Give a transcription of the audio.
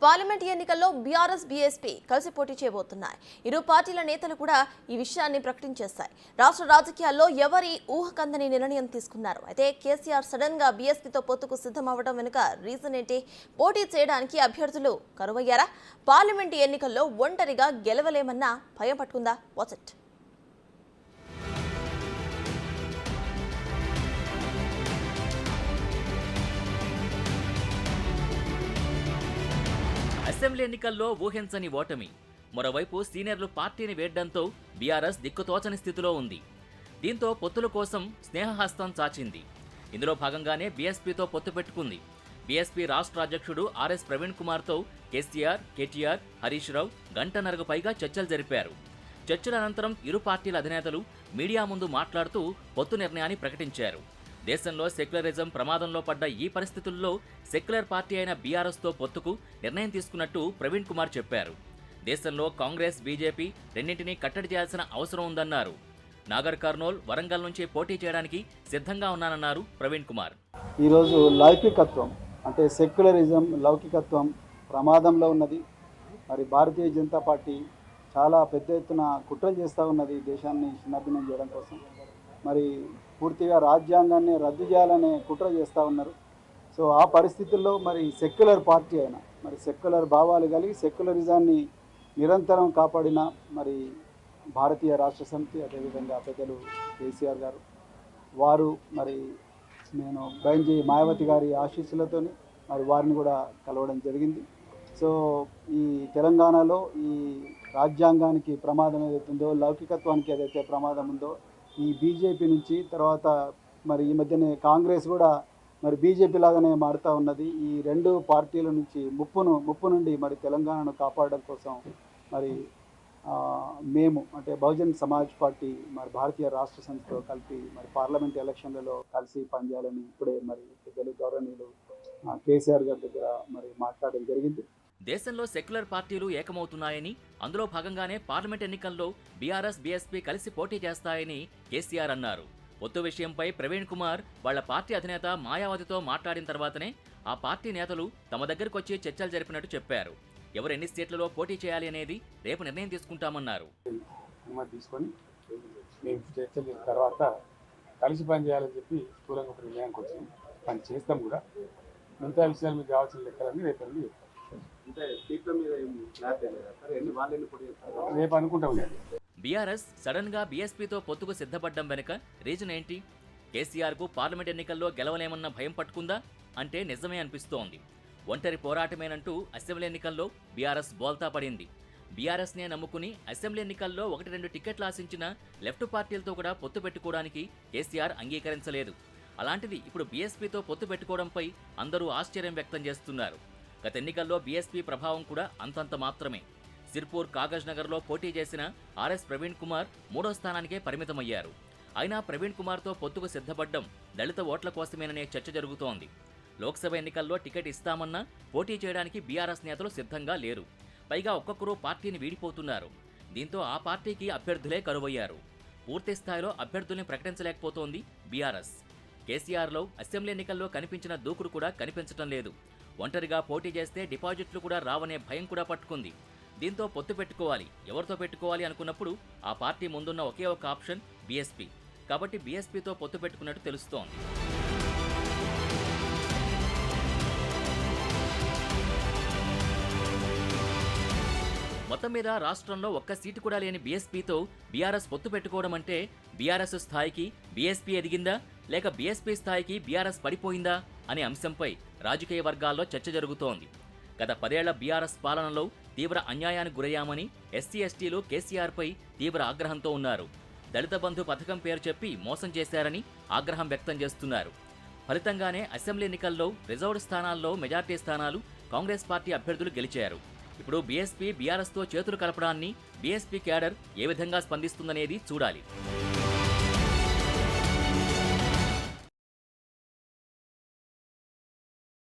Parliament ఎన్నికల్లో BRS BSP కలిసి పోటీ చేయబోతున్నాయి. ఇరు పార్టీల నేతలు కూడా ఈ విషయాన్ని ప్రకటించేశాయి. రాష్ట్ర రాజకీయాల్లో ఎవరి ఊహకందని నిర్ణయం తీసుకున్నారు. అయితే కేసీఆర్ సడన్ గా బీఎస్పీతో పొత్తుకు సిద్ధమవ్వడం వెనుక రీజన్ ఏంటి? పోటీ చేయడానికి అభ్యర్థులు కరువయ్యారా? పార్లమెంట్ ఎన్నికల్లో ఒంటరిగా గెలవలేమన్నా భయం పట్టుకుందా? What's it? అసెంబ్లీ ఎన్నికల్లో ఊహించని ఓటమి. మరోవైపు సీనియర్లు పార్టీని వేయడంతో బీఆర్ఎస్ దిక్కుతోచని స్థితిలో ఉంది. దీంతో పొత్తుల కోసం స్నేహహస్తం చాచింది. ఇందులో భాగంగానే బీఎస్పీతో పొత్తు పెట్టుకుంది. బీఎస్పీ రాష్ట్ర అధ్యక్షుడు ఆర్ఎస్ ప్రవీణ్ కుమార్తో కేసీఆర్, కేటీఆర్, హరీష్ రావు గంటన్నరకు పైగా చర్చలు జరిపారు. చర్చల అనంతరం ఇరు పార్టీల అధినేతలు మీడియా ముందు మాట్లాడుతూ పొత్తు నిర్ణయాన్ని ప్రకటించారు. దేశంలో సెక్యులరిజం ప్రమాదంలో పడ్డ ఈ పరిస్థితుల్లో సెక్యులర్ పార్టీ అయిన బీఆర్ఎస్తో పొత్తుకు నిర్ణయం తీసుకున్నట్టు ప్రవీణ్ కుమార్ చెప్పారు. దేశంలో కాంగ్రెస్, బీజేపీ రెండింటినీ కట్టడి చేయాల్సిన అవసరం ఉందన్నారు. నాగర్ కర్నూల్, వరంగల్ నుంచి పోటీ చేయడానికి సిద్ధంగా ఉన్నానన్నారు ప్రవీణ్ కుమార్. ఈరోజు లౌకికత్వం అంటే సెక్యులరిజం, లౌకికత్వం ప్రమాదంలో ఉన్నది. మరి భారతీయ జనతా పార్టీ చాలా పెద్ద ఎత్తున కుట్రలు చేస్తూ ఉన్నది దేశాన్ని చిన్నాభిన్నం చేయడం కోసం. మరి పూర్తిగా రాజ్యాంగాన్ని రద్దు చేయాలనే కుట్ర చేస్తూ ఉన్నారు. సో ఆ పరిస్థితుల్లో మరి సెక్యులర్ పార్టీ అయినా, మరి సెక్యులర్ భావాలు కలిగి సెక్యులరిజాన్ని నిరంతరం కాపాడిన మరి భారతీయ రాష్ట్ర సమితి, అదేవిధంగా పెద్దలు కేసీఆర్ గారు, వారు మరి నేను బైంజీ మాయావతి గారి ఆశీస్సులతో మరి వారిని కూడా కలవడం జరిగింది. సో ఈ తెలంగాణలో ఈ రాజ్యాంగానికి ప్రమాదం ఏదైతుందో, లౌకికత్వానికి ఏదైతే ప్రమాదం ఉందో, ఈ బీజేపీ నుంచి తర్వాత మరి ఈ మధ్యనే కాంగ్రెస్ కూడా మరి బీజేపీ లాగానే మారుతూ ఉన్నది. ఈ రెండు పార్టీల నుంచి ముప్పు నుండి మరి తెలంగాణను కాపాడడం కోసం మరి మేము అంటే బహుజన్ సమాజ్ పార్టీ మరి భారతీయ రాష్ట్ర సమితితో కలిపి మరి పార్లమెంట్ ఎలక్షన్లలో కలిసి పనిచేయాలని ఇప్పుడే మరి పెద్దలు గౌరవనీయులు కేసీఆర్ గారి దగ్గర మరి మాట్లాడడం జరిగింది. దేశంలో సెక్యులర్ పార్టీలు ఏకమవుతున్నాయని, అందులో భాగంగానే పార్లమెంట్ ఎన్నికల్లో బీఆర్ఎస్, బీఎస్పీ కలిసి పోటీ చేస్తాయని కేసీఆర్ అన్నారు. పొత్తు విషయంపై ప్రవీణ్ కుమార్ వాళ్ల పార్టీ అధినేత మాయావతితో మాట్లాడిన తర్వాతనే ఆ పార్టీ నేతలు తమ దగ్గరకు వచ్చి చర్చలు జరిపినట్టు చెప్పారు. ఎవరు ఎన్ని సీట్లలో పోటీ చేయాలి అనేది రేపు నిర్ణయం తీసుకుంటామన్నారు. తీసుకొని మేము చర్చల తర్వాత కలిసి పని చేయాలని చెప్పి స్థూలంగా ఒక నిర్ణయానికి వచ్చి పని చేస్తాం కూడా. మిగతా విషయాలు మీకు కావాల్సిన లెక్కలన్నీ రేపు రేపు అనుకుంటాం. బీఆర్ఎస్ సడన్ గా బీఎస్పీతో పొత్తుకు సిద్ధపడ్డం వెనుక రీజన్ ఏంటి? కేసీఆర్ కు పార్లమెంట్ ఎన్నికల్లో గెలవలేమన్న భయం పట్టుకుందా అంటే నిజమే అనిపిస్తోంది. ఒంటరి పోరాటమేనంటూ అసెంబ్లీ ఎన్నికల్లో బీఆర్ఎస్ బోల్తా పడింది. బీఆర్ఎస్ నే నమ్ముకుని అసెంబ్లీ ఎన్నికల్లో 1-2 టికెట్లు ఆశించిన లెఫ్ట్ పార్టీలతో కూడా పొత్తు పెట్టుకోవడానికి కేసీఆర్ అంగీకరించలేదు. అలాంటిది ఇప్పుడు బీఎస్పీతో పొత్తు పెట్టుకోవడంపై అందరూ ఆశ్చర్యం వ్యక్తం చేస్తున్నారు. గత ఎన్నికల్లో బీఎస్పీ ప్రభావం కూడా అంతంత మాత్రమే. సిర్పూర్, కాగజ్ నగర్లో పోటీ చేసిన ఆర్ఎస్ ప్రవీణ్ కుమార్ 3వ స్థానానికే పరిమితమయ్యారు. అయినా ప్రవీణ్ కుమార్తో పొత్తుకు సిద్ధపడ్డం దళిత ఓట్ల కోసమేననే చర్చ జరుగుతోంది. లోక్సభ ఎన్నికల్లో టికెట్ ఇస్తామన్నా పోటీ చేయడానికి బీఆర్ఎస్ నేతలు సిద్ధంగా లేరు. పైగా ఒక్కొక్కరు పార్టీని వీడిపోతున్నారు. దీంతో ఆ పార్టీకి అభ్యర్థులే కరువయ్యారు. పూర్తి స్థాయిలో అభ్యర్థుల్ని ప్రకటించలేకపోతోంది బీఆర్ఎస్. కేసీఆర్లో అసెంబ్లీ ఎన్నికల్లో కనిపించిన దూకుడు కూడా కనిపించటం లేదు. ఒంటరిగా పోటీ చేస్తే డిపాజిట్లు కూడా రావనే భయం కూడా పట్టుకుంది. దీంతో పొత్తు పెట్టుకోవాలి, ఎవరితో పెట్టుకోవాలి అనుకున్నప్పుడు ఆ పార్టీ ముందున్న ఒకే ఒక ఆప్షన్ బీఎస్పీ. కాబట్టి బీఎస్పీతో పొత్తు పెట్టుకున్నట్టు తెలుస్తోంది. మొత్తం మీద రాష్ట్రంలో ఒక్క సీటు కూడా లేని బీఎస్పీతో బీఆర్ఎస్ పొత్తు పెట్టుకోవడం అంటే బీఆర్ఎస్ స్థాయికి బీఎస్పీ ఎదిగిందా, లేక బీఎస్పీ స్థాయికి బీఆర్ఎస్ పడిపోయిందా అనే అంశంపై రాజకీయ వర్గాల్లో చర్చ జరుగుతోంది. గత 10 ఏళ్ల బీఆర్ఎస్ పాలనలో తీవ్ర అన్యాయానికి గురయ్యామని ఎస్సీ, ఎస్టీలు కేసీఆర్పై తీవ్ర ఆగ్రహంతో ఉన్నారు. దళిత బంధు పథకం పేరు చెప్పి మోసం చేశారని ఆగ్రహం వ్యక్తం చేస్తున్నారు. ఫలితంగానే అసెంబ్లీ ఎన్నికల్లో రిజర్వ్డ్ స్థానాల్లో మెజార్టీ స్థానాలు కాంగ్రెస్ పార్టీ అభ్యర్థులు గెలిచారు. ఇప్పుడు బీఎస్పీ బీఆర్ఎస్తో చేతులు కలపడాన్ని బీఎస్పీ క్యాడర్ ఏ విధంగా స్పందిస్తుందనేది చూడాలి.